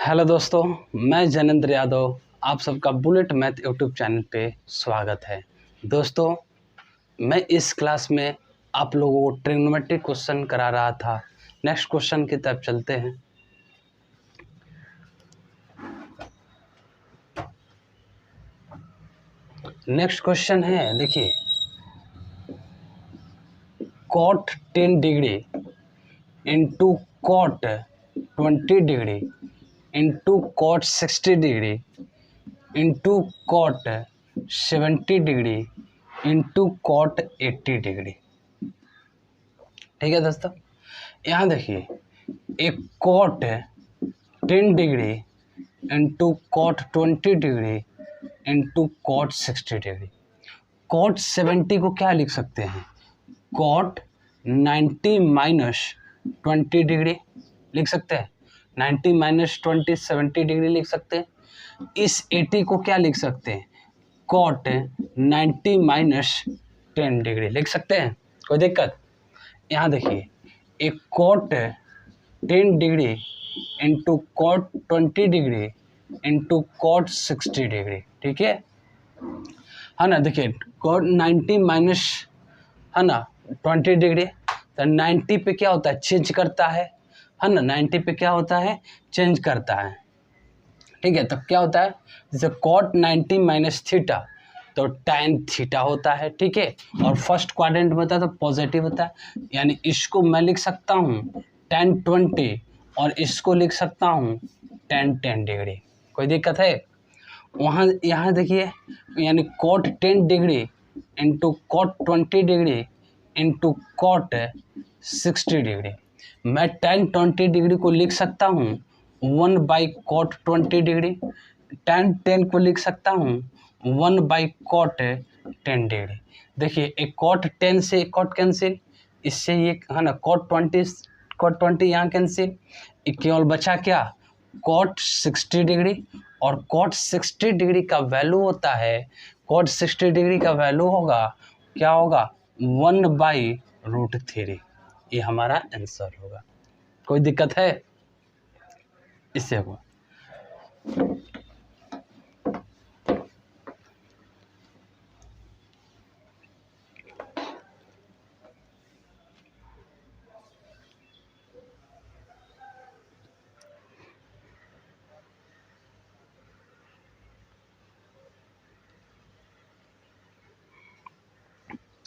Hello दोस्तों, मैं जैनेंद्र यादव आप सबका बुलेट मैथ यूट्यूब चैनल पे स्वागत है। दोस्तों, मैं इस क्लास में आप लोगों को ट्रिग्नोमेट्रिक क्वेश्चन करा रहा था। नेक्स्ट क्वेश्चन की तरफ चलते हैं। नेक्स्ट क्वेश्चन है, देखिए, cot 10 degree into cot 20 degree into cot 60 degree into cot 70 degree into cot 80 degree. ठीक है दोस्तों, यहाँ देखिए, एक cot 10 degree into cot 20 degree into cot 60 degree. Cot 70 को क्या लिख सकते हैं? कॉट 90 माइनस 20 डिग्री लिख सकते हैं। 90 माइनस 20 70 डिग्री लिख सकते हैं। इस 80 को क्या लिख सकते हैं? कॉट 90 माइनस 10 डिग्री लिख सकते हैं। कोई दिक्कत? यहाँ देखिए, एक cot 10 degree into cot 20 degree into cot 60 degree. ठीक है ना? देखिए, कॉट 90 माइनस है ना 20 डिग्री, तो 90 पे क्या होता है? चेंज करता है ना? 90 पे क्या होता है? चेंज करता है। ठीक है, तो क्या होता है? जैसे कॉट 90 माइनस थीटा तो tan थीटा होता है। ठीक है, और फर्स्ट क्वाड्रेंट में होता है तो पॉजिटिव होता है। यानी इसको मैं लिख सकता हूँ tan 20 और इसको लिख सकता हूँ tan 10 डिग्री। कोई दिक्कत है? वहाँ यहाँ देखिए, यानी cot 10 degree into cot 20 degree into cot 60 degree. मैं tan 20 डिग्री को लिख सकता हूँ 1 बाई कॉट 20 डिग्री। tan 10 को लिख सकता हूँ 1 बाई कॉट 10 डिग्री। देखिए, एक कॉट 10 से एक कॉट कैंसिल, इससे ये है ना कॉट 20 यहाँ कैंसिल, केवल बचा क्या? Cot 60 degree. और कॉट 60 डिग्री का वैल्यू होता है, कॉट 60 डिग्री का वैल्यू होगा, क्या होगा? 1 बाई रूट 3। ये हमारा आंसर होगा। कोई दिक्कत है इससे? हुआ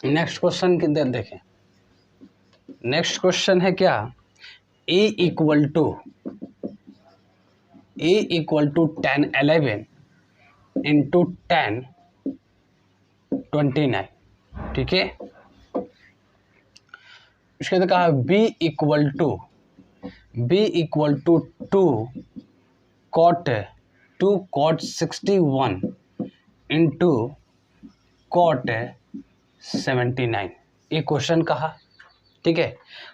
नेक्स्ट क्वेश्चन की देखें। नेक्स्ट क्वेश्चन है क्या? a equal to tan 11 into tan 29। ठीक है, उसके बाद कहा b equal to 2 cot 61 into cot 79। ये क्वेश्चन कहा। ठीक है,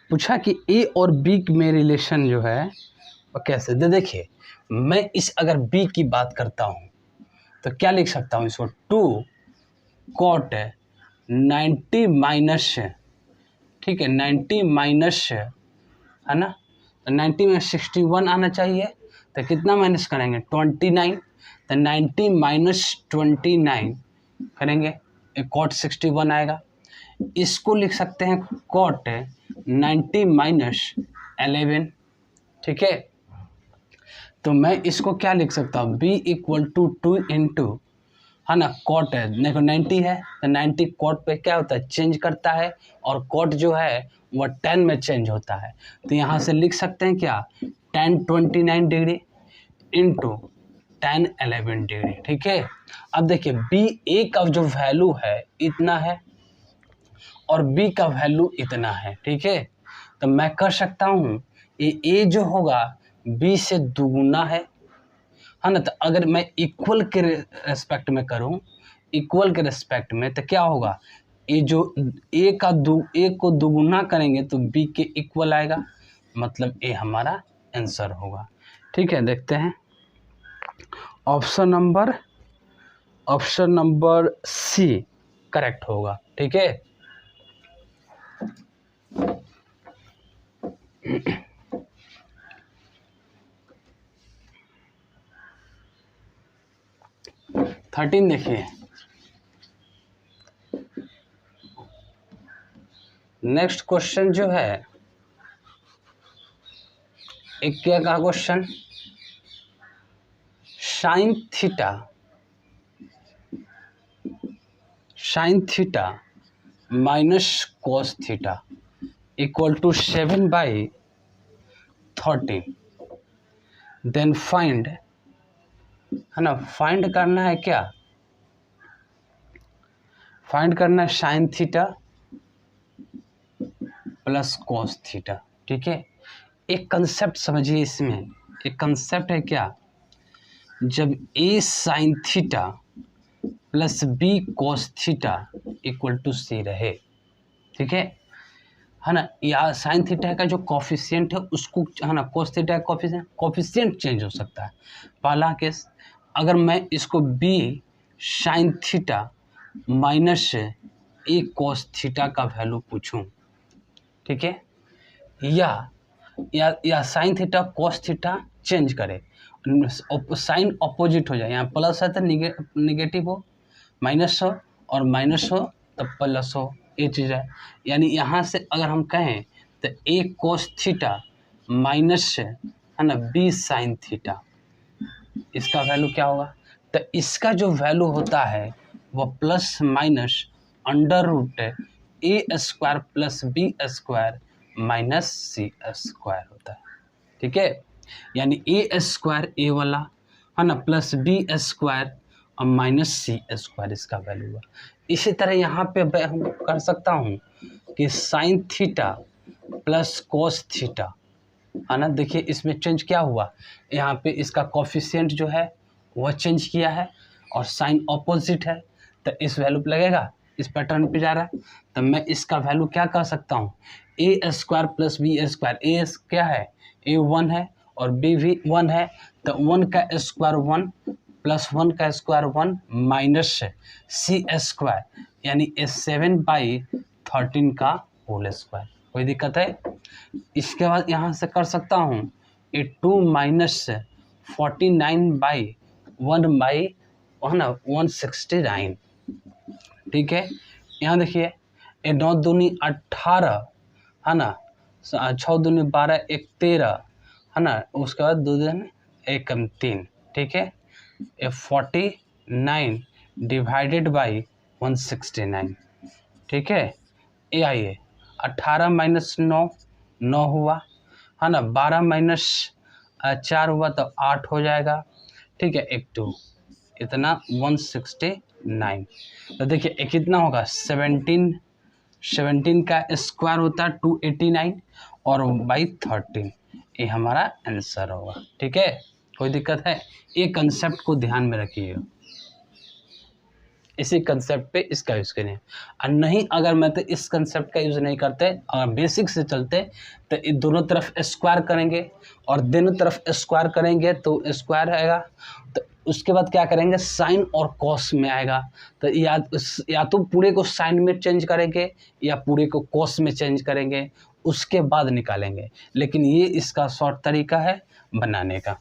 पूछा कि ए और बी में रिलेशन जो है वो कैसे दे। देखिए, मैं इस अगर बी की बात करता हूँ तो क्या लिख सकता हूँ इसको? 2 कॉट 90 माइनस, ठीक है, 90 माइनस है ना, तो 90 में 61 आना चाहिए, तो कितना माइनस करेंगे? 29। तो 90 माइनस 29 करेंगे, एक कॉट 61 आएगा। इसको लिख सकते हैं कॉट 90 माइनस 11। ठीक है, तो मैं इसको क्या लिख सकता हूँ? b इक्वल टू 2 इंटू, है ना, कॉट है, देखो 90 है तो 90 कॉट पे क्या होता है? चेंज करता है, और कॉट जो है वह 10 में चेंज होता है। तो यहाँ से लिख सकते हैं क्या? tan 29 degree into tan 11 degree. ठीक है, अब देखिए, बी ए का जो वैल्यू है इतना है और बी का वैल्यू इतना है। ठीक है, तो मैं कर सकता हूँ ये ए जो होगा बी से दुगुना है ना। तो अगर मैं इक्वल के रेस्पेक्ट में करूँ, इक्वल के रेस्पेक्ट में, तो क्या होगा? ये जो ए को दुगुना करेंगे तो बी के इक्वल आएगा, मतलब ए हमारा आंसर होगा। ठीक है, देखते हैं ऑप्शन नंबर सी करेक्ट होगा। ठीक है, 13 देखिए, नेक्स्ट क्वेश्चन जो है एक क्या का question, sine theta minus cos theta equal to 7/13। Then find, है ना, फाइंड करना है क्या, फाइंड करना है sine theta plus cos theta. ठीक है, एक कंसेप्ट समझिए इसमें, एक कंसेप्ट है क्या, जब a sine theta plus b cos theta equal to c रहे, ठीक है ना, या साइन थीटा का जो कॉफिशिएंट है उसको, है ना, कॉस थीटा का कॉफिशिएंट चेंज हो सकता है। पहला केस, अगर मैं इसको b sign theta minus a cos theta का वैल्यू पूछूं, ठीक है, या sine theta cos theta change करे, साइन अपोजिट हो जाए, यहाँ प्लस है तो निगेटिव हो, माइनस हो, और माइनस हो तब प्लस हो, ये चीज़ है। यानी यहाँ से अगर हम कहें तो ए कोस थीटा माइनस, है ना, बी साइन थीटा, इसका वैल्यू क्या होगा, तो इसका जो वैल्यू होता है वह plus minus under root A square plus B square minus C square होता है। ठीक है, यानी ए स्क्वायर ए वाला, है ना, प्लस बी स्क्वायर और माइनस सी स्क्वायर इसका वैल्यू हुआ। इसी तरह यहाँ पे हम कर सकता हूँ कि sign theta plus cos theta, है ना, देखिए इसमें चेंज क्या हुआ, यहाँ पे इसका कॉफिशिएंट जो है वह चेंज किया है और साइन ऑपोजिट है, तो इस वैल्यू पे लगेगा, इस पैटर्न पे जा रहा है, तो मैं इसका वैल्यू क्या कर सकता हूँ, ए स्क्वायर प्लस बी स्क्वायर, ए क्या है, ए 1 है और बी भी 1 है, तो 1 का स्क्वायर 1 प्लस 1 का स्क्वायर 1 माइनस सी स्क्वायर, यानी 7/13 का होल स्क्वायर। कोई दिक्कत है? इसके बाद यहाँ से कर सकता हूँ ए 2 माइनस 49/1/169। ठीक है, यहाँ देखिए ए 9 दूनी 18, है ना, 6 दूनी 12, 1 13, है ना, उसके बाद 2 दिन 1 कम 3। ठीक है, ए 49 डिवाइडेड बाई 169। ठीक है, ये आइए 18 माइनस 9 9 हुआ, है ना, 12 माइनस 4 हुआ तो 8 हो जाएगा। ठीक है, 1 2 इतना 169। तो देखिए ये कितना होगा, 17 का स्क्वायर होता है 289 और बाई 13, ये हमारा आंसर होगा। ठीक है, कोई दिक्कत है? ये कंसेप्ट को ध्यान में रखिएगा, इसी कंसेप्ट पे इसका यूज़ करें, और नहीं अगर मैं तो इस कंसेप्ट का यूज़ नहीं करते और बेसिक से चलते तो ये दोनों तरफ स्क्वायर करेंगे और दोनों तरफ स्क्वायर करेंगे तो स्क्वायर आएगा, तो उसके बाद क्या करेंगे, साइन और कॉस में आएगा, तो या तो पूरे को साइन में चेंज करेंगे या पूरे को कॉस में चेंज करेंगे, उसके बाद निकालेंगे। लेकिन ये इसका शॉर्ट तरीका है बनाने का।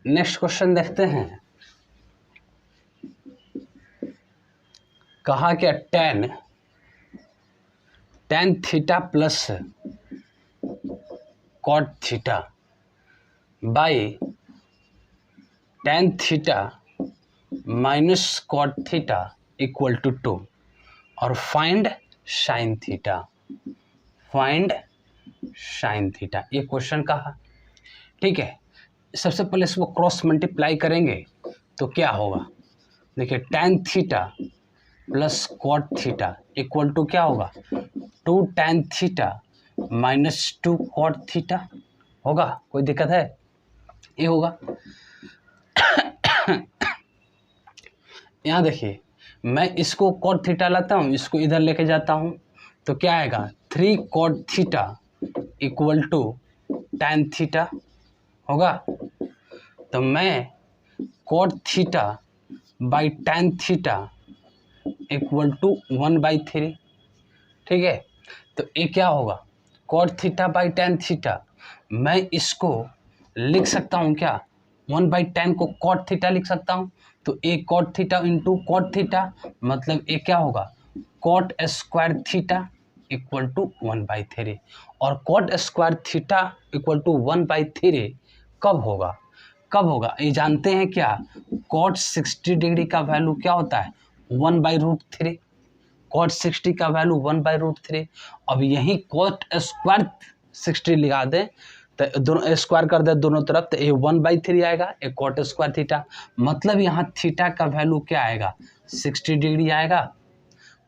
नेक्स्ट क्वेश्चन देखते हैं, कहा क्या, tan theta plus cot theta by tan theta minus cot theta equal to 2 और फाइंड साइन थीटा, ये क्वेश्चन कहा। ठीक है, सबसे पहले इसको क्रॉस मल्टीप्लाई करेंगे तो क्या होगा, देखिए tan theta plus cot theta equal to क्या होगा, 2 tan theta minus 2 cot theta होगा। कोई दिक्कत है? ये होगा। यहाँ देखिए मैं इसको कॉट थीटा लाता हूँ, इसको इधर लेके जाता हूँ, तो क्या आएगा 3 cot theta equal to tan theta होगा। तो मैं cot theta by tan theta equal to 1/3, ठीक है। तो ये क्या होगा cot theta by tan theta, मैं इसको लिख सकता हूँ क्या 1/tan को cot थीटा लिख सकता हूँ। तो A cot theta into cot theta मतलब ये क्या होगा cot square theta equal to 1/3। और cot square theta equal to 1/3 कब होगा, कब होगा ये जानते हैं क्या, cot 60 डिग्री का वैल्यू क्या होता है 1/√3, cot 60 का वैल्यू 1/√3। अब यही cot स्क्वायर 60 लगा दें तो दोनों स्क्वायर कर दे दोनों तरफ, तो ये 1/3 आएगा, ये cot स्क्वायर थीटा, मतलब यहाँ थीटा का वैल्यू क्या आएगा 60 डिग्री आएगा।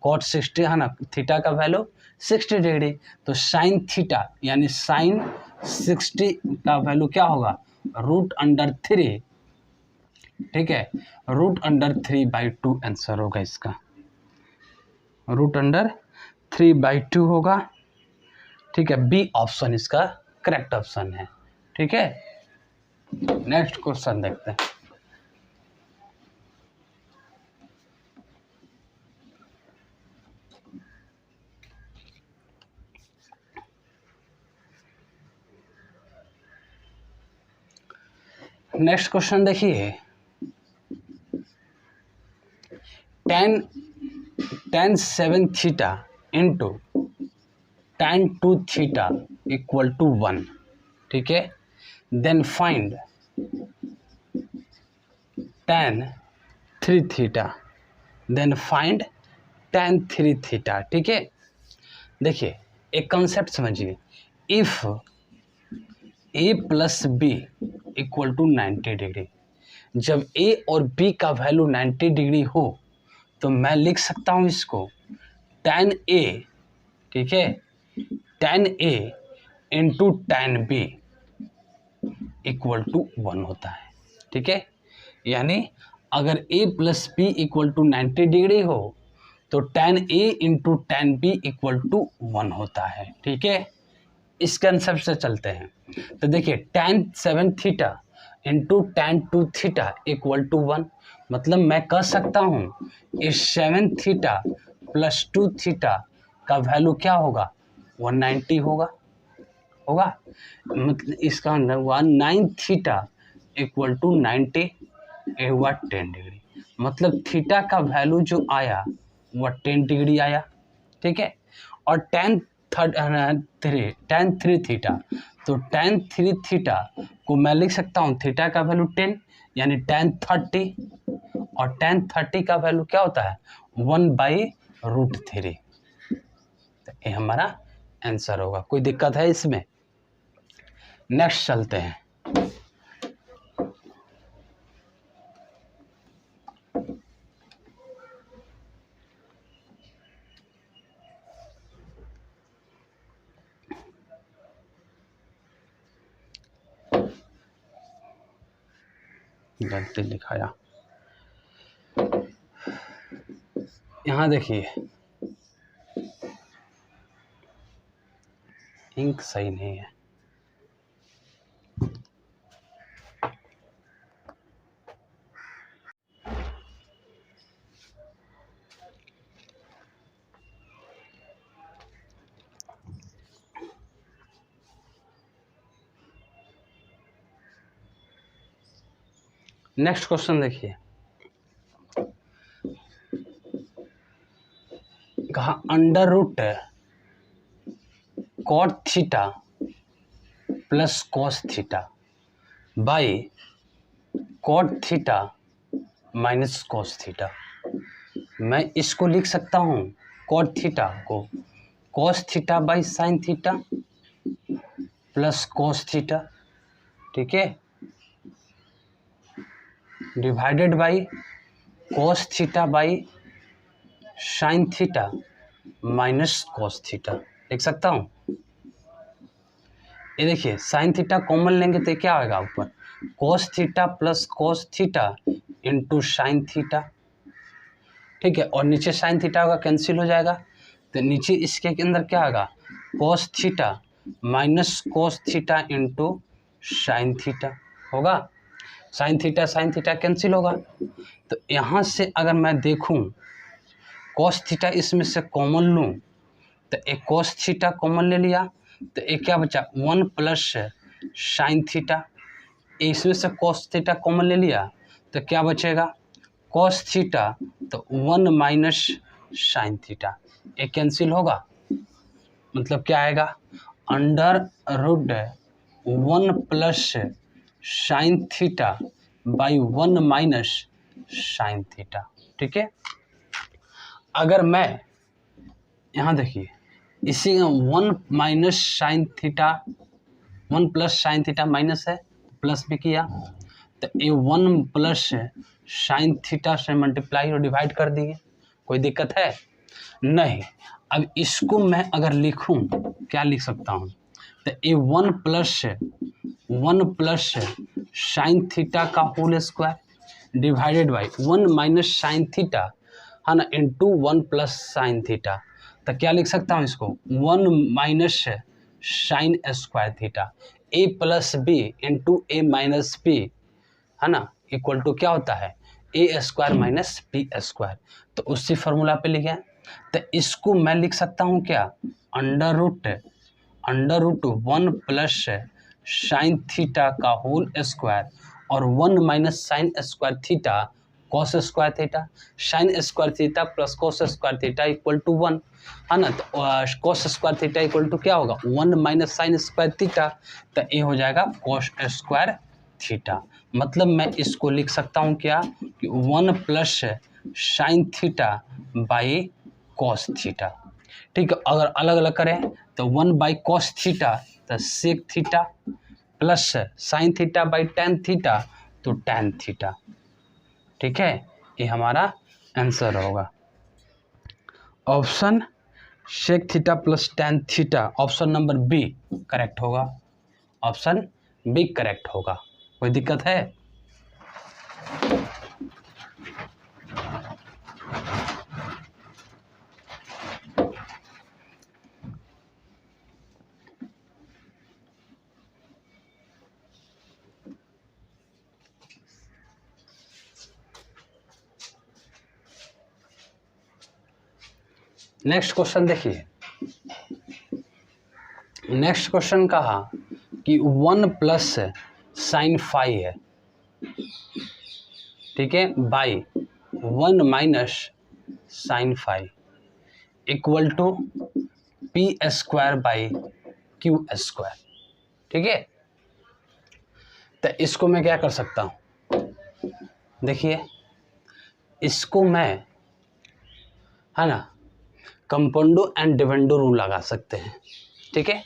cot 60 है ना, थीटा का वैल्यू 60 डिग्री। तो साइन थीटा यानी साइन 60 का वैल्यू क्या होगा √3, ठीक है, √3/2 आंसर होगा इसका, √3/2 होगा, ठीक है। बी ऑप्शन इसका करेक्ट ऑप्शन है, ठीक है। नेक्स्ट क्वेश्चन देखते हैं। नेक्स्ट क्वेश्चन देखिए, tan 7 theta into tan 2 theta equal to 1, ठीक है। Then find tan 3 theta, then find tan 3 theta, ठीक है। देखिए एक कंसेप्ट समझिए, if a plus B equal to 90 degree, जब a और b का वैल्यू 90 डिग्री हो तो मैं लिख सकता हूँ इसको tan a, ठीक है, tan a into tan b equal to 1 होता है, ठीक है। यानी अगर a plus B equal to 90 degree हो तो tan a into tan b equal to 1 होता है, ठीक है। इस कंसेप्ट से चलते हैं। तो देखिए tan 7 theta into tan 2 theta equal to 1, मतलब मैं कह सकता हूँ इस 7 थीटा प्लस 2 थीटा का वैल्यू क्या होगा 190 होगा, मतलब इसका अंदर हुआ 9 थीटा इक्वल टू 90, ये हुआ 10 डिग्री, मतलब थीटा का वैल्यू जो आया वह 10 डिग्री आया, ठीक है। और tan 3 थीटा, तो tan 3 थीटा को मैं लिख सकता हूँ थीटा का वैल्यू 10 यानी tan 30, और tan 30 का वैल्यू क्या होता है 1/√3, तो ये हमारा आंसर होगा। कोई दिक्कत है इसमें? नेक्स्ट चलते हैं। गलती लिखाया, यहाँ देखिए इंक सही नहीं है। नेक्स्ट क्वेश्चन देखिए, कहा under root cot theta plus cos theta by cot theta minus cos theta. मैं इसको लिख सकता हूँ कॉट थीटा को cos theta by sine theta plus cos theta, ठीक है, divided by cos theta by sine theta minus cos theta लिख सकता हूँ। ये देखिए साइन थीटा कॉमन लेंगे तो क्या आएगा ऊपर cos theta plus cos theta into sine theta, ठीक है, और नीचे साइन थीटा होगा कैंसिल हो जाएगा, तो नीचे इसके के अंदर क्या होगा, cos theta minus cos theta into sine theta होगा। साइन थीटा कैंसिल होगा। तो यहाँ से अगर मैं देखूँ कॉस थीटा इसमें से कॉमन लूँ तो एक कॉस थीटा कॉमन ले लिया तो एक क्या बचा 1 प्लस साइन थीटा, इसमें से कॉस थीटा कॉमन ले लिया तो क्या बचेगा कॉस थीटा, तो 1 माइनस साइन थीटा, ये कैंसिल होगा। मतलब क्या आएगा under root 1 plus sine theta by 1 minus sine theta. ठीक है, अगर मैं यहाँ देखिए इसी 1 minus sine theta 1 plus sine theta minus है प्लस भी किया तो ये 1 प्लस साइन थीटा से मल्टीप्लाई और डिवाइड कर दिए, कोई दिक्कत है नहीं। अब इसको मैं अगर लिखूं क्या लिख सकता हूं, तो ये 1 प्लस साइन थीटा का whole square divided by 1 minus sine theta है ना इंटू 1 प्लस साइन थीटा। तो क्या लिख सकता हूँ इसको 1 minus sine square theta A plus B into A minus B है ना इक्वल टू क्या होता है A square minus B square. तो उसी फार्मूला पे लिखे। तो इसको मैं लिख सकता हूँ क्या under root 1 plus sine theta का होल स्क्वायर और 1 minus sine square theta cos square theta, sine square theta plus cos square theta equal to 1 है ना। तो cos square theta equal to क्या होगा 1 माइनस साइन स्क्वायर थीटा, तो ये हो जाएगा कॉस स्क्वायर थीटा। मतलब मैं इसको लिख सकता हूँ क्या कि 1 plus sine theta by cos theta. ठीक है, अगर अलग अलग करें तो 1 बाई कॉस थीटा तो sec theta plus sine theta by tan theta तो टेन थीटा। ठीक है, ये हमारा आंसर होगा option sec theta plus tan theta. Option number B correct होगा, ऑप्शन बी करेक्ट होगा। कोई दिक्कत है? नेक्स्ट क्वेश्चन देखिए। नेक्स्ट क्वेश्चन कहा कि 1 प्लस साइन फाई है, ठीक है, by 1 minus sine phi equal to P square by Q square. ठीक है, तो इसको मैं क्या कर सकता हूँ, देखिए इसको मैं है ना कंपाउंडो एंड डिविडेंडो रूल लगा सकते हैं। ठीक है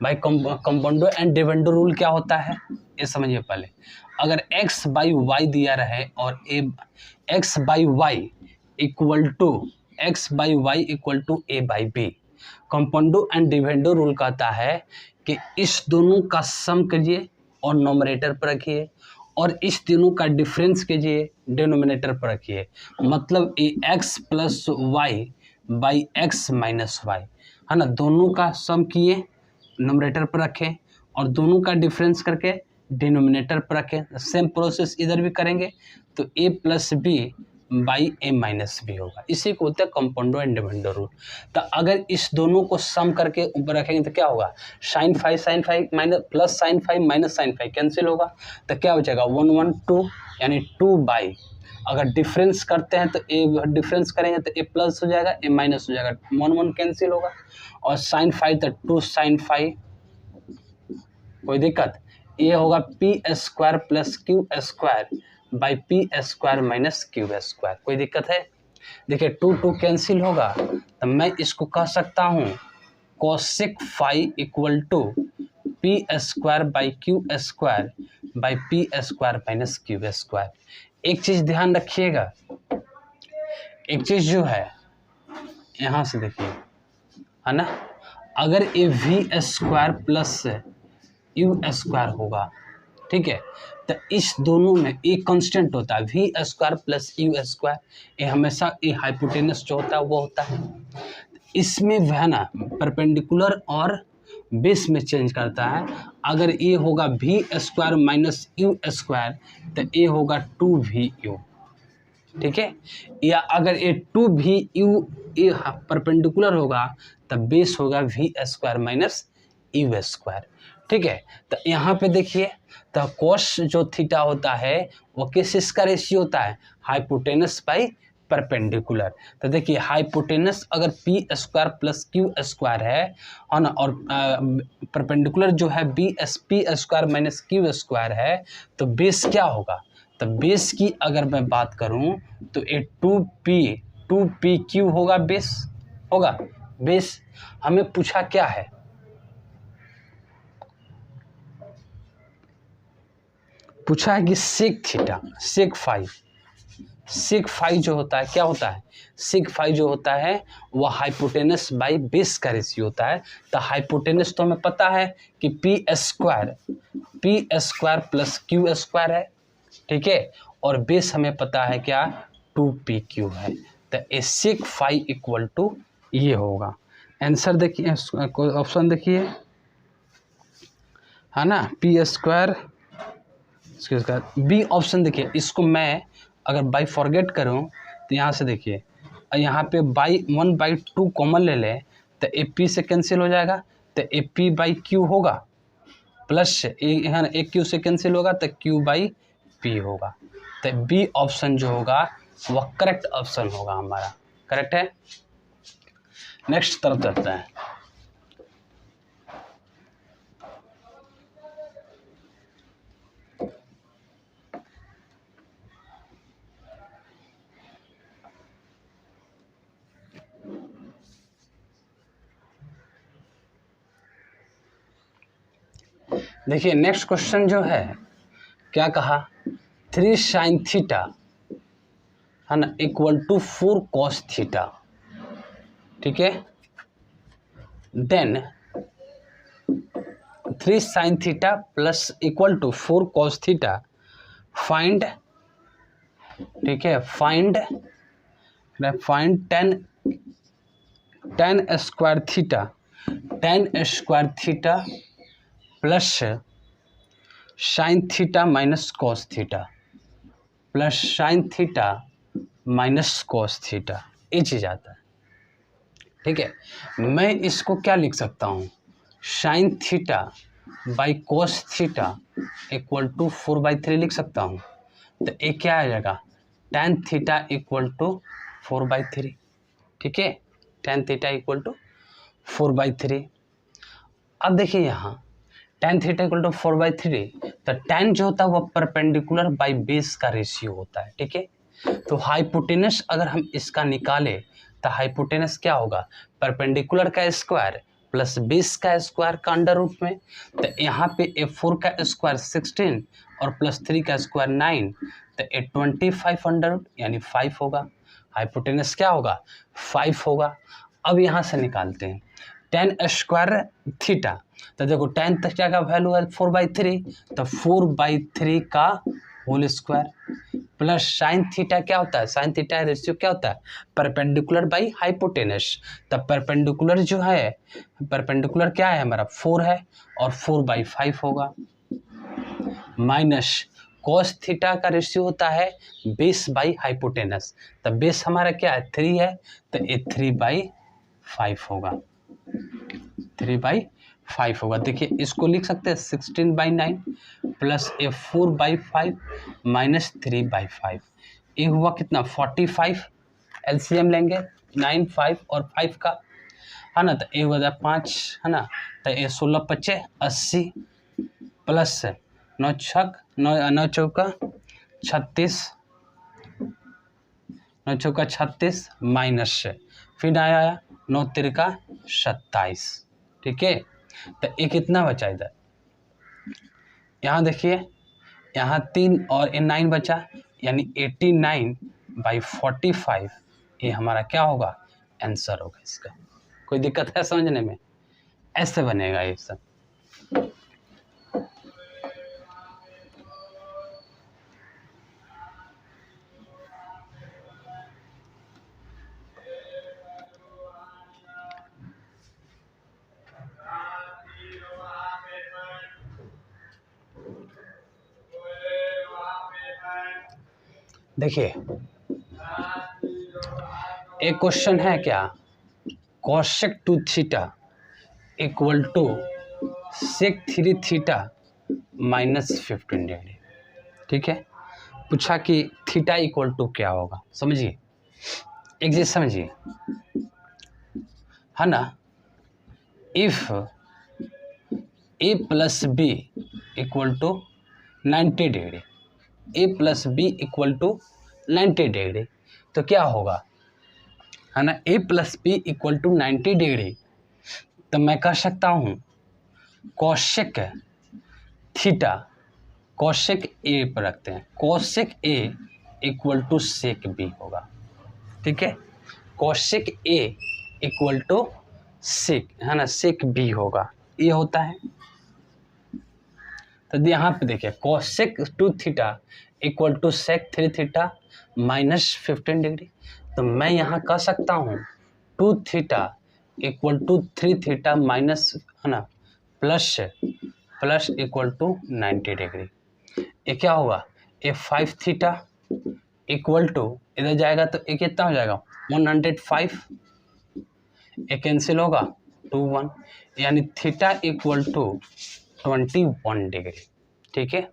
भाई, कंपाउंडो एंड डिविडेंडो रूल क्या होता है ये समझिए पहले। अगर x बाई वाई दिया रहे और x by Y equal to a by B, componendo and dividendo rule कहता है कि इस दोनों का सम कीजिए और नोमरेटर पर रखिए और इस तीनों का डिफरेंस कीजिए डिनोमिनेटर पर रखिए। मतलब ये x plus Y by X minus Y है ना, दोनों का सम किए नोमरेटर पर रखें और दोनों का डिफरेंस करके डिनोमिनेटर पर रखें। सेम प्रोसेस इधर भी करेंगे तो a plus B by A minus B होगा। इसी को बोलते हैं कंपाउंडो एंड डिविडेंडो रूल। तो अगर इस दोनों को सम करके ऊपर रखेंगे तो क्या होगा sine five minus plus sine five minus sine five cancel होगा तो क्या हो जाएगा 1 1 2 यानी 2 बाई, अगर डिफरेंस करते हैं तो ए डिफरेंस करेंगे तो ए प्लस हो जाएगा ए माइनस हो जाएगा 1 1 कैंसिल होगा और साइन फाइव तो 2 साइन फाइव। कोई दिक्कत, ये होगा P square plus Q square by P square minus Q square. कोई दिक्कत है? देखिए 2 2 कैंसिल होगा तो मैं इसको कह सकता हूँ cosec five equal to P square by Q square by P square minus Q square. एक चीज़ ध्यान रखिएगा, एक चीज़ जो है यहाँ से देखिए है ना, अगर ये V square plus U square होगा, ठीक है, तो इस दोनों में एक कांस्टेंट होता है V square plus U square, ये हमेशा ये हाइपोटेनस जो होता है वो होता है। इसमें वह ना परपेंडिकुलर और बेस में चेंज करता है। अगर ए होगा V square minus U square तो ए होगा 2vu, ठीक है। या अगर ये 2vu ए परपेंडिकुलर होगा तब बेस होगा V square minus U square, ठीक है। तो यहाँ पे देखिए, तो कोस जो थीटा होता है वो किस इसका रेशियो होता है, हाइपोटेनस बाई परपेंडिकुलर। तो देखिए हाइपोटेनस अगर P square plus Q square है ना, और परपेंडिकुलर जो है B S P square minus Q square है, तो बेस क्या होगा, तो बेस की अगर मैं बात करूं तो ये 2p क्यू बेस होगा। बेस हमें पूछा क्या है, पूछा है कि सेक थीटा सेक फाई जो होता है क्या होता है, सेक फाई जो होता है वह हाइपोटेनस बाई बेस का रेशियो होता है। तो हाइपोटेनस तो हमें पता है कि P square plus Q square है, ठीक है। और बेस हमें पता है क्या, 2pq है। तो ए सेक फाई इक्वल टू ये होगा। आंसर देखिए, ऑप्शन देखिए, है ना, पी स्क्वायर बी ऑप्शन देखिए। इसको मैं अगर बाई फॉरगेट करूं तो यहाँ से देखिए, यहाँ पे बाई 1/2 कॉमन ले लें तो ए पी से कैंसिल हो जाएगा, तो ए पी बाई क्यू होगा, प्लस यहाँ ए क्यू से कैंसिल होगा तो क्यू बाई पी होगा। तो बी ऑप्शन जो होगा वह करेक्ट ऑप्शन होगा हमारा, करेक्ट है। नेक्स्ट तरफ चलते हैं। देखिए नेक्स्ट क्वेश्चन जो है क्या कहा, 3 sin थीटा है ना इक्वल टू 4 cos थीटा, ठीक है। Then 3 sin theta plus equal to 4 cos theta, find, ठीक है, find tan square theta plus sine theta minus cos theta, plus sine theta minus cos theta, ये चीज़ आता है, ठीक है। मैं इसको क्या लिख सकता हूँ, sine theta by cos theta equal to 4/3 लिख सकता हूँ। तो ये क्या आ जाएगा, tan थीटा इक्वल टू 4/3, ठीक है, tan थीटा इक्वल टू 4/3। अब देखिए यहाँ tan थीटा इक्वल टू 4/3, तो tan जो होता है वह परपेंडिकुलर बाई बेस का रेशियो होता है, ठीक है। तो हाइपोटेनस अगर हम इसका निकालें तो हाइपोटेनस क्या होगा, परपेंडिकुलर का स्क्वायर प्लस बेस का स्क्वायर का अंडर रूट में। तो यहाँ पे ए 4 का स्क्वायर 16 और प्लस 3 का स्क्वायर 9, तो ए 25 अंडर रूट यानी 5 होगा। हाइपोटेनस क्या होगा, 5 होगा। अब यहाँ से निकालते हैं tan स्क्वायर थीटा, तो देखो tan थीटा का वैल्यू है 4/3, तो 4/3 का whole square plus sine theta क्या होता है, साइन थीटा रेशियो क्या होता है, परपेंडिकुलर बाई हाइपोटेनस। तब परपेंडिकुलर जो है, परपेंडिकुलर क्या है हमारा 4 है और 4/5 होगा, माइनस कॉस थीटा का रेशियो होता है बेस बाई हाइपोटेनस। तब बेस हमारा क्या है 3 है, तो ये 3/5 होगा, 3/5 होगा। देखिए इसको लिख सकते हैं 16/9 प्लस ए 4/5 माइनस 3/5, ये हुआ कितना 45। एलसीएम लेंगे 9, 5 और 5 का, है ना, तो ये हुआ 5, है ना, तो ये 16×5 80 प्लस 9 चौका 36, 9 चौका 36 माइनस से फिर आया 9 तिरका 27, ठीक है। तो ये कितना बचा इधर, यहाँ देखिए, यहाँ 3 और 9 बचा, यानी 89/45 ये हमारा क्या होगा, आंसर होगा इसका। कोई दिक्कत है समझने में, ऐसे बनेगा ये सब। देखिए एक क्वेश्चन है क्या, cosec 2 theta equal to sec 3 theta minus 15 degree. ठीक है, पूछा कि थीटा इक्वल टू क्या होगा। समझिए, एक चीज समझिए, है ना, if A plus B equal to 90 degree, A plus B equal to 90 degree, तो क्या होगा, है ना, A plus B equal to 90 degree, तो मैं कह सकता हूँ कॉसेक थीटा, कॉसेक ए पर रखते हैं, cosec A equal to sec B होगा। ठीक है, cosec A equal to sec, है ना, सेक बी होगा, ये होता है। तो यहाँ पे देखिए cosec 2 theta equal to sec 3 theta minus 15 degree, तो मैं यहाँ कह सकता हूँ 2 theta equal to 3 theta minus, है ना, प्लस इक्वल टू 90 डिग्री। ये क्या होगा, ये 5 थीटा इक्वल टू, इधर जाएगा तो ये कितना हो जाएगा 105, ये कैंसिल होगा 2 1, यानी थीटा इक्वल टू 21 डिग्री। ठीक है,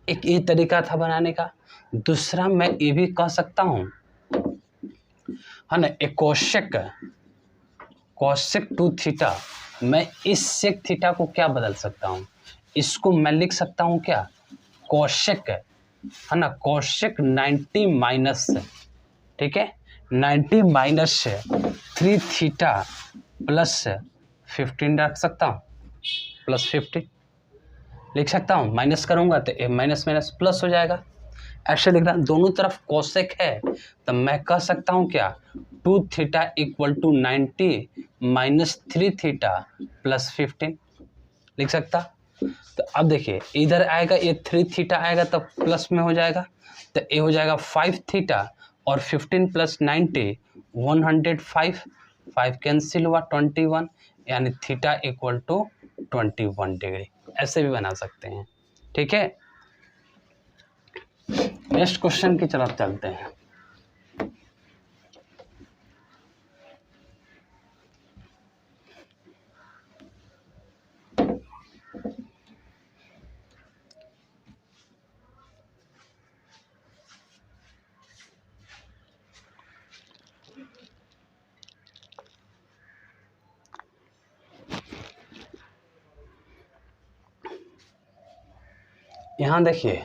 एक ये तरीका था बनाने का। दूसरा मैं ये भी कह सकता हूँ, है ना, एक कॉसेक 2 थीटा, मैं इस सेक थीटा को क्या बदल सकता हूँ, इसको मैं लिख सकता हूँ क्या, कॉसेक, है ना, कॉसेक 90 माइनस, ठीक है, 90 माइनस 3 थीटा प्लस 15 रख सकता हूँ, प्लस 15 लिख सकता हूँ। माइनस करूँगा तो माइनस माइनस प्लस हो जाएगा, ऐसे लिख रहा, दोनों तरफ कॉसेक है, तो मैं कह सकता हूँ क्या, 2 theta equal to 90 minus 3 theta plus 15 लिख सकता। तो अब देखिए इधर आएगा, ये 3 थीटा आएगा तो प्लस में हो जाएगा, तो ये हो जाएगा 5 थीटा और 15 प्लस 90 105, 5 कैंसिल हुआ 21, यानी थीटा इक्वल टू 21 डिग्री, ऐसे भी बना सकते हैं। ठीक है, नेक्स्ट क्वेश्चन की तरफ चलते हैं। यहां देखिए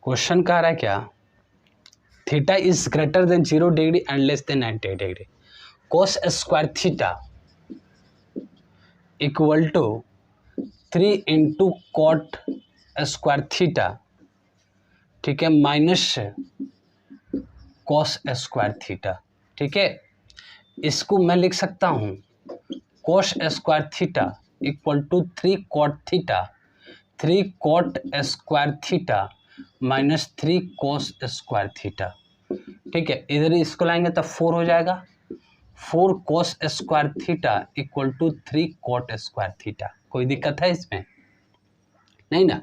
क्वेश्चन कह रहा है क्या, theta is greater than 0 degree and less than 90 degree, cos square theta equal to 3 into cot square theta, ठीक है, माइनस कॉस स्क्वायर थीटा। ठीक है, इसको मैं लिख सकता हूँ cos square theta equal to 3 cot theta, 3 cot square theta minus 3 cos square theta. ठीक है, इधर इसको लाएंगे तो 4 हो जाएगा, 4 cos square theta equal to 3 cot square theta. कोई दिक्कत है इसमें, नहीं ना।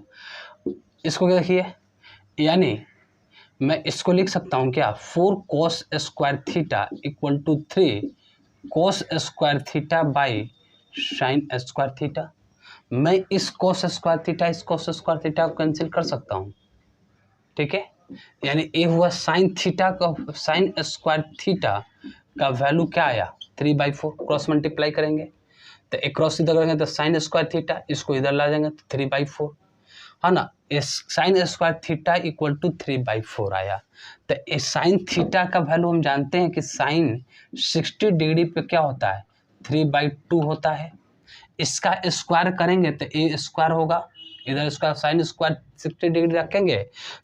इसको क्या देखिए, यानी मैं इसको लिख सकता हूँ क्या, 4 cos square theta equal to 3 cos square theta by sine square theta. मैं इस कोस स्क्वायर थीटा, इस कोस स्क्वायर थीटा को कैंसिल कर सकता हूँ। ठीक है, यानी ये हुआ साइन थीटा का, साइन स्क्वायर थीटा का वैल्यू क्या आया 3/4, क्रॉस मल्टीप्लाई करेंगे तो एक क्रॉस इधर करेंगे तो साइन स्क्वायर थीटा, इसको इधर ला जाएंगे तो 3/4, है ना, इस sine square theta equal to 3/4 आया। तो इस साइन थीटा का वैल्यू हम जानते हैं कि साइन 60 डिग्री पे क्या होता है 3/2 होता है। इसका स्क्वायर करेंगे तो ए स्क्वायर होगा, इधर इसका साइन स्क्वायर 60 डिग्री रखेंगे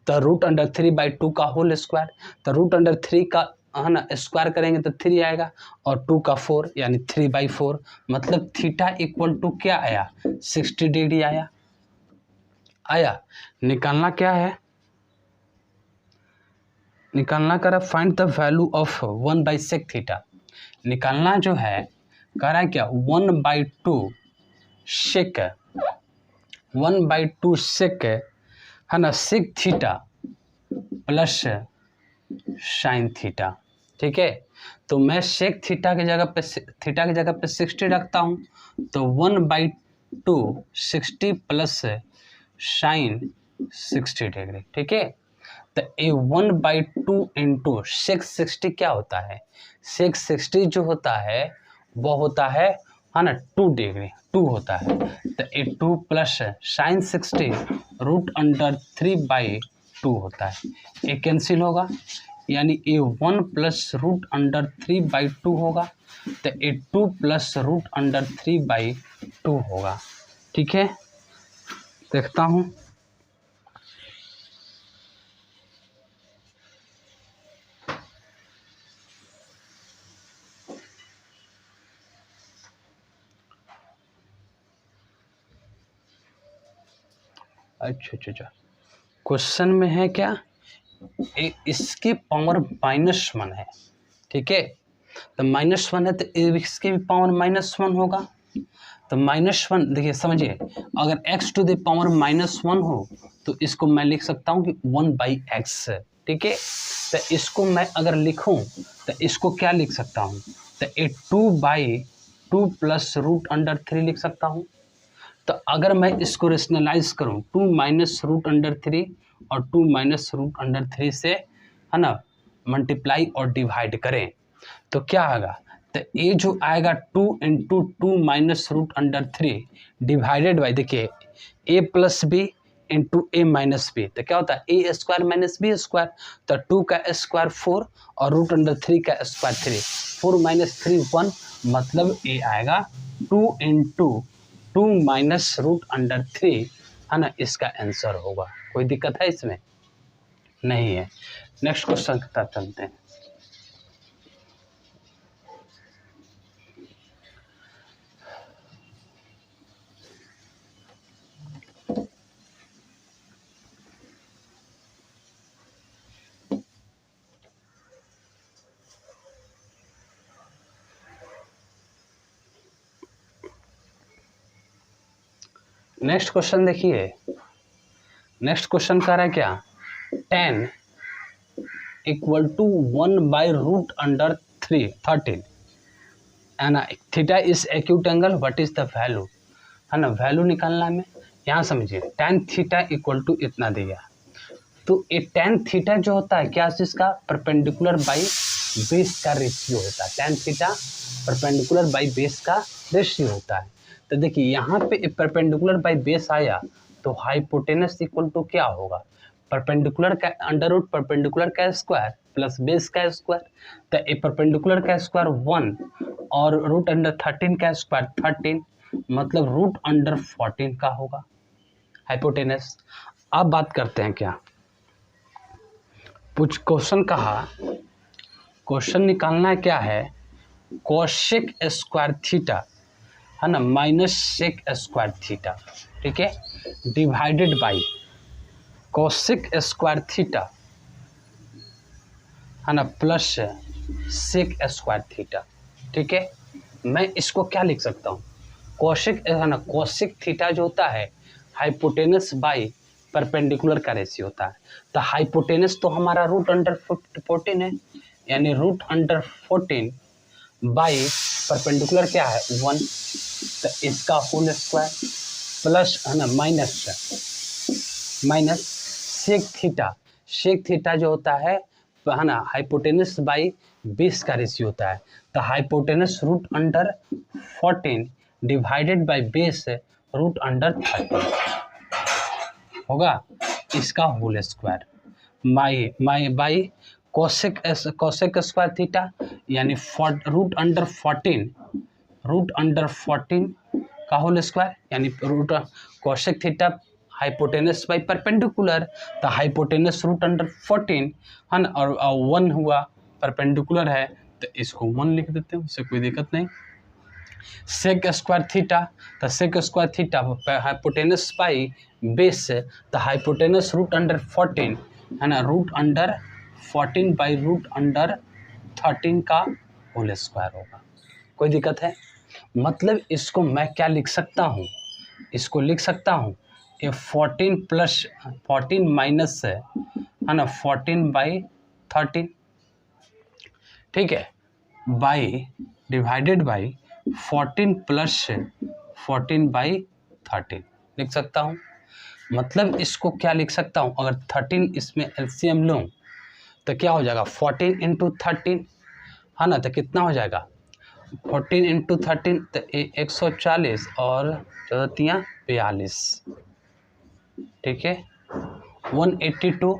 तो √3/2 का होल स्क्वायर, तो √3 का, है ना, स्क्वायर करेंगे तो 3 आएगा और 2 का 4, यानी 3/4, मतलब थीटा इक्वल टू क्या आया 60 डिग्री आया। निकालना क्या है, निकालना कर find the value of 1/sec theta. निकालना जो है कह रहा है क्या 1/2 sec, 1/2 sec, है ना, sec theta plus sine theta. ठीक है, तो मैं सेक थीटा की जगह पे 60 रखता हूँ, तो 1/2 60 प्लस साइन 60 डिग्री। ठीक है, तो ये 1/2 इंटू सेक 60 क्या होता है, सेक 60 जो होता है वो होता है ना 2 डिग्री, 2 होता है। तो ये 2 प्लस साइन 60 √3/2 होता है, ये कैंसिल होगा, यानी ये 1 प्लस √3/2 होगा, तो ये 2 प्लस √3/2 होगा। ठीक है, देखता हूँ। अच्छा, क्वेश्चन में है क्या, इसकी पावर -1 है। ठीक है, तो -1 है तो इसकी भी पावर -1 होगा। तो -1 देखिए समझिए, अगर x⁻⁻1 हो तो इसको मैं लिख सकता हूँ कि 1/x। ठीक है, तो इसको मैं अगर लिखूँ तो इसको क्या लिख सकता हूँ, तो ये 2/2 प्लस √3 लिख सकता हूँ। तो अगर मैं इसको रेशनलाइज करूँ 2 माइनस √3 और 2 माइनस √3 से, है ना, मल्टीप्लाई और डिवाइड करें तो क्या आएगा, तो ये जो आएगा 2 इंटू 2 माइनस √3 डिवाइडेड बाई, देखिए a plus B into A minus B, तो क्या होता है A square minus B square, तो 2 का स्क्वायर 4 और √3 का स्क्वायर 3, 4 माइनस 3 1, मतलब ए आएगा 2 इंटू 2 माइनस √3, है ना, इसका आंसर होगा। कोई दिक्कत है इसमें? नहीं है। नेक्स्ट क्वेश्चन की तरफ चलते हैं। नेक्स्ट क्वेश्चन देखिए, नेक्स्ट क्वेश्चन कह रहा है क्या, tan = 1/√13, है ना, theta is acute angle, what is the value, है ना, वैल्यू निकालना में। यहाँ समझिए tan थीटा = इतना दिया, तो ये tan थीटा जो होता है क्या, इसका परपेंडिकुलर बाई बेस का रेशियो होता है। tan theta perpendicular by base का रेशियो होता है। तो देखिए यहाँ पे परपेंडिकुलर बाई बेस आया तो हाइपोटेनस = क्या होगा, परपेंडिकुलर का √ परपेंडिकुलर का स्क्वायर प्लस बेस का स्क्वायर। तो ये परपेंडिकुलर का स्क्वायर 1 और √13 का स्क्वायर 13, मतलब √14 का होगा हाइपोटेनस। अब बात करते हैं क्या, कुछ क्वेश्चन कहा, क्वेश्चन निकालना क्या है, कोसेक स्क्वायर थीटा, है ना, माइनस सेक स्क्वायर थीटा। ठीक है, divided by cosec square theta, है ना, प्लस सेक स्क्वायर थीटा। ठीक है, मैं इसको क्या लिख सकता हूँ, कोसेक, है ना, कोसेक थीटा जो होता है हाइपोटेनस बाई परपेंडिकुलर का रेशियो होता है। तो हाइपोटेनस तो हमारा √14 है, यानी √14 बाई परपेंडिकुलर क्या है 1, तो इसका होल स्क्वायर प्लस, है ना, minus sec theta, sec theta जो होता है ना हाइपोटेनस बाई बेस का रेशियो होता है। तो हाइपोटेनस √14 डिवाइडेड बाई बेस √13 होगा, इसका whole square by cosec square theta, यानी √14 का होल स्क्वायर, यानी cosec theta hypotenuse by perpendicular, तो हाइपोटेनस √14, है ना, और 1 हुआ परपेंडिकुलर है तो इसको 1 लिख देते हैं, उससे कोई दिक्कत नहीं। सेक स्क्वायर थीटा, तो sec square theta hypotenuse by base, तो हाइपोटेनस √14, है ना, √14 बाई √13 का होल स्क्वायर होगा। कोई दिक्कत है? मतलब इसको मैं क्या लिख सकता हूँ, इसको लिख सकता हूँ ये 14 माइनस है ना 14/13, ठीक है, बाई डिवाइडेड बाई 14 प्लस 14/13 लिख सकता हूँ। मतलब इसको क्या लिख सकता हूँ, अगर 13 इसमें एलसीएम लूँ तो क्या हो जाएगा 14 इंटू 13, है ना, तो कितना हो जाएगा 14 इंटू 13 तो 140 और 42, ठीक है, 182,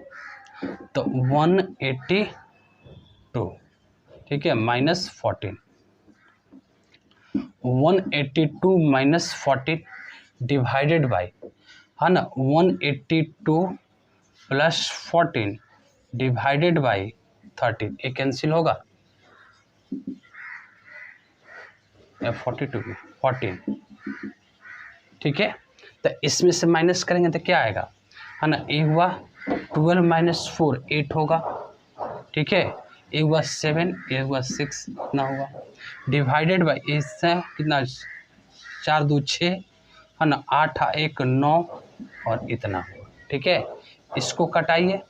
तो 182, ठीक है, -14, 182 -14 डिवाइडेड बाई, है ना, 182 प्लस 14 डिवाइडेड बाई 13, ये कैंसिल होगा, 42 में 14, ठीक है, तो इसमें से माइनस करेंगे तो क्या आएगा, है ना, ए हुआ 12 - 4 8 होगा, ठीक है, ए हुआ 7, ए हुआ 6, इतना होगा, डिवाइडेड बाई इससे कितना 4 2 6, है ना, 8 1 9 और इतना, ठीक है। इसको कटाइए,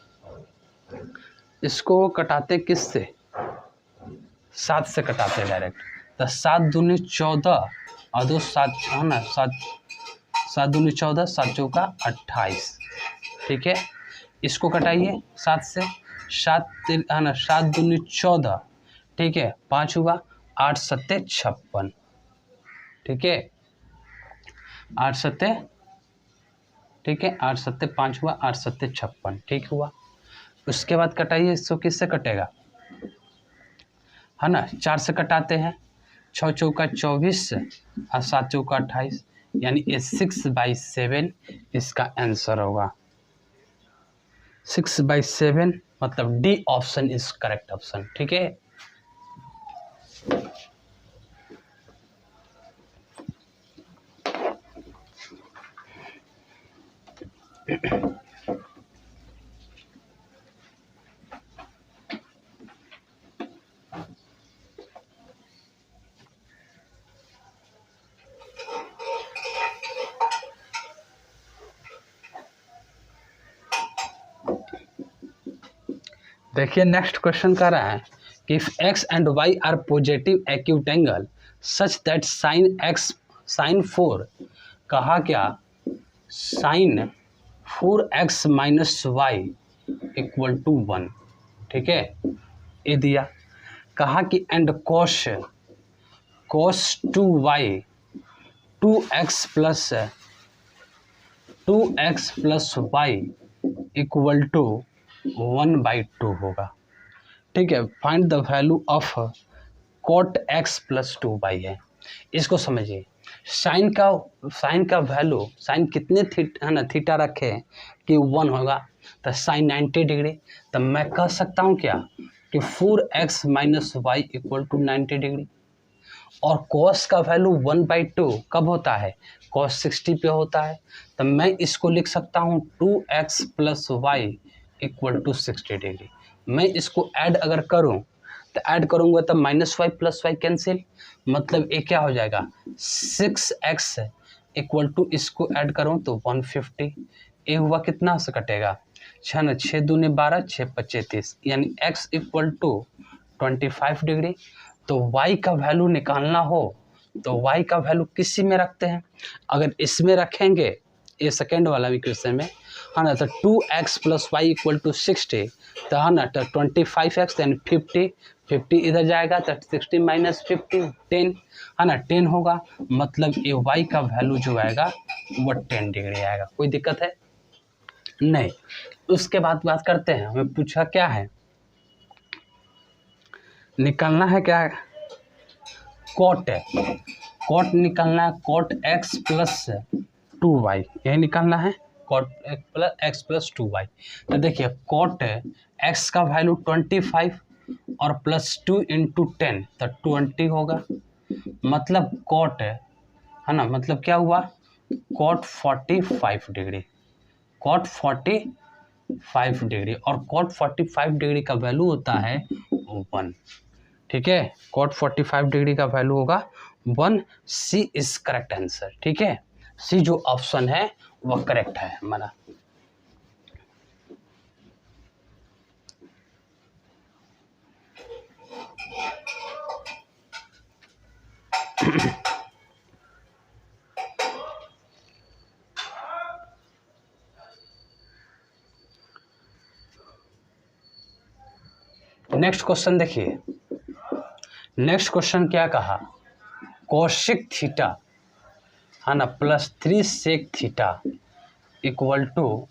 इसको कटाते किससे, 7 से कटाते हैं डायरेक्ट, तो 7 दूनी 14 और 2 7, है ना, 7 दूनी 14, 7 चौका 28, ठीक है। इसको कटाइए 7 से, 7 है ना, 7 दूनी 14, ठीक है, 5 हुआ, 8 7 56, ठीक है, 8 7, ठीक है, 8 7 5 हुआ, 8 7 56, ठीक हुआ। उसके बाद कटाइए, इसको किससे कटेगा, है ना, 4 से कटाते हैं, 6 चौका 24 और 7 चौका 28, यानी ये 6/7 इसका आंसर होगा, 6/7, मतलब D option is correct option, ठीक है। देखिए नेक्स्ट क्वेश्चन कह रहा है कि if x and y are positive acute angle such that sine 4, कहा क्या, साइन 4x - y = 1, ठीक है, ये दिया। कहा कि and cos 2y 2x plus y = 1/2 होगा, ठीक है। Find the value of cot x + 2y है। इसको समझिए, साइन का वैल्यू, साइन कितने है ना, थीटा रखे कि 1 होगा, तो साइन 90 डिग्री, तो मैं कह सकता हूँ क्या कि 4x - y = 90 डिग्री। और cos का वैल्यू 1/2 कब होता है, cos 60 पे होता है, तो मैं इसको लिख सकता हूँ 2x + y = 60 डिग्री। मैं इसको ऐड अगर करूँ तो ऐड करूँगा तो -y + y कैंसिल, मतलब ये क्या हो जाएगा 6x = इसको ऐड करूँ तो 150, ये हुआ कितना से कटेगा 6 न 6 दूनी 12 6 5 30, यानी x = 25 डिग्री। तो y का वैल्यू निकालना हो तो y का वैल्यू किसी में रखते हैं, अगर इसमें रखेंगे ये सेकेंड वाला इक्वेशन में, है ना, तो 2x + y = 60, तो है ना, तो 25x यानी 50 इधर जाएगा तो 60 - 50 10, है ना, 10 होगा, मतलब ये y का वैल्यू जो आएगा वो 10 डिग्री आएगा। कोई दिक्कत है नहीं। उसके बाद बात करते हैं, हमें पूछा क्या है, निकालना है क्या, कॉट निकालना है, cot x + 2y, यही निकालना है, cot x + 2y। तो देखिए cot x का वैल्यू 25 और +2 × 10 तो 20 होगा, मतलब cot, है ना, मतलब क्या हुआ cot 45 डिग्री, cot 45 डिग्री, और cot 45 डिग्री का वैल्यू होता है 1, ठीक है, cot 45 डिग्री का वैल्यू होगा 1। सी इज करेक्ट आंसर, ठीक है, सी जो ऑप्शन है वह करेक्ट है हमारा। नेक्स्ट क्वेश्चन देखिए, नेक्स्ट क्वेश्चन क्या कहा, कोशिक थीटा है ना plus 3 sec theta equal to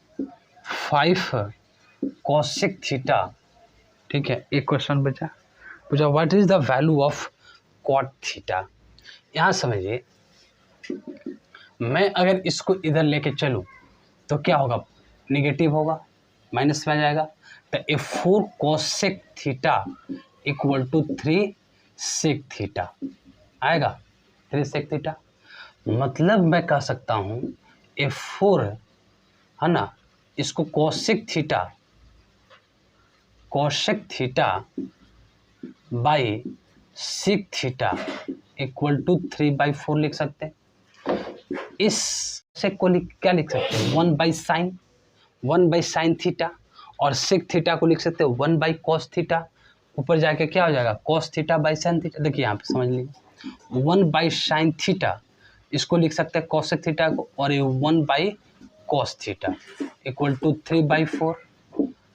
5 cosec theta. ठीक है, एक क्वेश्चन पूछा what is the value of cot theta. यहाँ समझिए, मैं अगर इसको इधर लेके चलूँ तो क्या होगा, निगेटिव होगा, माइनस में आ जाएगा। तो A 4 cosec theta equal to 3 sec theta आएगा, 3 सेक थीटा। मतलब मैं कह सकता हूँ ए 4 है ना, इसको cosec theta by sec theta equal to 3/4 लिख सकते हैं। इस सेक को क्या लिख सकते हैं, 1/साइन थीटा, और सेक थीटा को लिख सकते हैं 1/कॉस थीटा। ऊपर जाके क्या हो जाएगा, cos theta by sine theta. देखिए यहाँ पे समझ लीजिए, 1/साइन थीटा इसको लिख सकते हैं कॉसेक थीटा को, और ये 1/कॉस थीटा इक्वल टू 3/4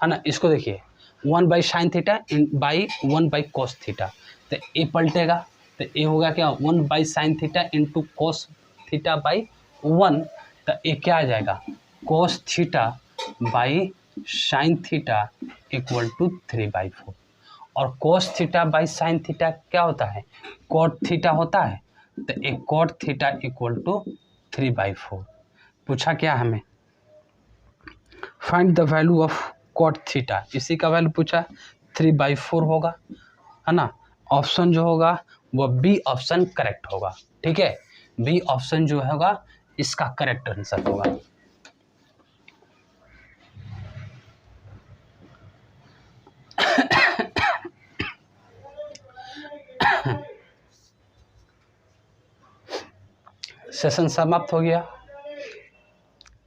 है ना। इसको देखिए 1/साइन थीटा बाई 1/कॉस थीटा, तो ए पलटेगा, तो ए होगा क्या, 1/साइन theta into cos theta by 1, तो ये क्या आ जाएगा, cos theta by sine theta equal to 3/4। और cos theta by sine theta क्या होता है, कॉट थीटा होता है, तो एक कॉट थीटा इक्वल टू 3/4। पूछा क्या हमें, find the value of cot theta, इसी का वैल्यू पूछा, 3/4 होगा है ना। ऑप्शन जो होगा वो बी ऑप्शन करेक्ट होगा। ठीक है, बी ऑप्शन जो होगा इसका करेक्ट आंसर होगा। सेशन समाप्त हो गया।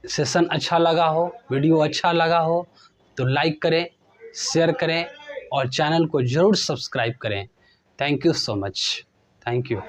सेशन अच्छा लगा हो, वीडियो अच्छा लगा हो तो लाइक करें, शेयर करें और चैनल को ज़रूर सब्सक्राइब करें। Thank you so much, thank you.